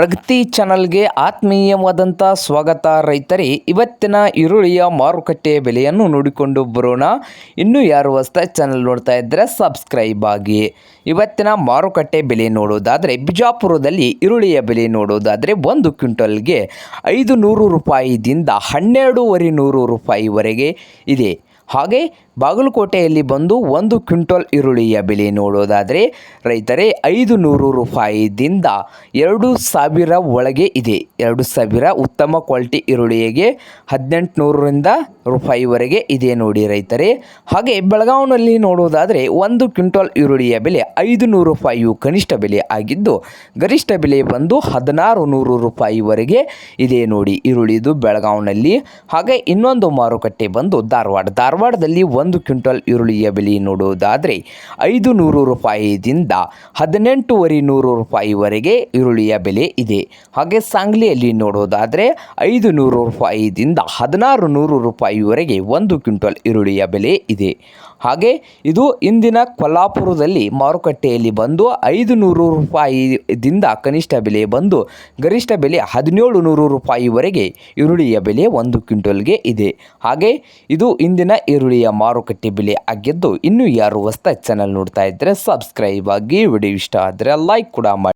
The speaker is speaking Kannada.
ಪ್ರಗತಿ ಚಾನಲ್ಗೆ ಆತ್ಮೀಯವಾದಂಥ ಸ್ವಾಗತ. ರೈತರೇ, ಇವತ್ತಿನ ಈರುಳ್ಳಿಯ ಮಾರುಕಟ್ಟೆ ಬೆಲೆಯನ್ನು ನೋಡಿಕೊಂಡು ಬರೋಣ. ಇನ್ನೂ ಯಾರು ಹೊಸದಾಗಿ ಚಾನಲ್ ನೋಡ್ತಾ ಇದ್ದರೆ ಸಬ್ಸ್ಕ್ರೈಬ್ ಆಗಿ. ಇವತ್ತಿನ ಮಾರುಕಟ್ಟೆ ಬೆಲೆ ನೋಡೋದಾದರೆ ಬಿಜಾಪುರದಲ್ಲಿ ಈರುಳ್ಳಿಯ ಬೆಲೆ ನೋಡೋದಾದರೆ 1 ಕ್ವಿಂಟಲ್ಗೆ 500 ರೂಪಾಯಿದಿಂದ 12,500 ರೂಪಾಯಿವರೆಗೆ ಇದೆ. ಹಾಗೆ ಬಾಗಲಕೋಟೆಯಲ್ಲಿ ಬಂದು 1 ಕ್ವಿಂಟಲ್ ಈರುಳ್ಳಿಯ ಬೆಲೆ ನೋಡೋದಾದರೆ ರೈತರೇ 500 ರೂಪಾಯಿದಿಂದ 2,000 ಒಳಗೆ ಇದೆ. 2,000 ಉತ್ತಮ ಕ್ವಾಲಿಟಿ ಈರುಳ್ಳಿಗೆ 1,800ರಿಂದ ರೂಪಾಯಿವರೆಗೆ ಇದೆ ನೋಡಿ ರೈತರೇ. ಹಾಗೆ ಬೆಳಗಾವಿನಲ್ಲಿ ನೋಡೋದಾದರೆ 1 ಕ್ವಿಂಟಲ್ ಈರುಳ್ಳಿಯ ಬೆಲೆ 500 ರೂಪಾಯಿಯು ಕನಿಷ್ಠ ಬೆಲೆ ಆಗಿದ್ದು ಗರಿಷ್ಠ ಬೆಲೆ ಬಂದು 1,600 ರೂಪಾಯಿವರೆಗೆ ಇದೆ ನೋಡಿ ಈರುಳ್ಳಿದು ಬೆಳಗಾವಿನಲ್ಲಿ. ಹಾಗೆ ಇನ್ನೊಂದು ಮಾರುಕಟ್ಟೆ ಬಂದು ಧಾರವಾಡದಲ್ಲಿ 1 ಕ್ವಿಂಟಲ್ ಈರುಳ್ಳಿಯ ಬೆಲೆ ನೋಡೋದಾದರೆ 500 ರೂಪಾಯಿದಿಂದ 1,800 ರೂಪಾಯಿವರೆಗೆ ಈರುಳ್ಳಿಯ ಬೆಲೆ ಇದೆ. ಹಾಗೆ ಸಾಂಗ್ಲಿಯಲ್ಲಿ ನೋಡೋದಾದರೆ 500 ರೂಪಾಯಿದಿಂದ 1,600 ರೂಪಾಯಿವರೆಗೆ 1 ಕ್ವಿಂಟಲ್ ಈರುಳ್ಳಿಯ ಬೆಲೆ ಇದೆ. ಹಾಗೆ ಇದು ಇಂದಿನ ಕೊಲ್ಲಾಪುರದಲ್ಲಿ ಮಾರುಕಟ್ಟೆಯಲ್ಲಿ ಬಂದು 500 ರೂಪಾಯಿದಿಂದ ಕನಿಷ್ಠ ಬೆಲೆ ಬಂದು ಗರಿಷ್ಠ ಬೆಲೆ 1,700 ರೂಪಾಯಿವರೆಗೆ ಈರುಳ್ಳಿಯ ಬೆಲೆ 1 ಕ್ವಿಂಟಲ್ಗೆ ಇದೆ. ಹಾಗೆ ಇದು ಇಂದಿನ ಈರುಳ್ಳಿಯ ಮಾರುಕಟ್ಟೆ ಬೆಲೆ ಆಗಿದ್ದು, ಇನ್ನೂ ಯಾರು ಹೊಸದಾಗಿ ಚಾನಲ್ ನೋಡ್ತಾ ಇದ್ದರೆ ಸಬ್ಸ್ಕ್ರೈಬ್ ಆಗಿ. ವಿಡಿಯೋ ಇಷ್ಟ ಆದರೆ ಲೈಕ್ ಕೂಡ ಮಾಡಿ.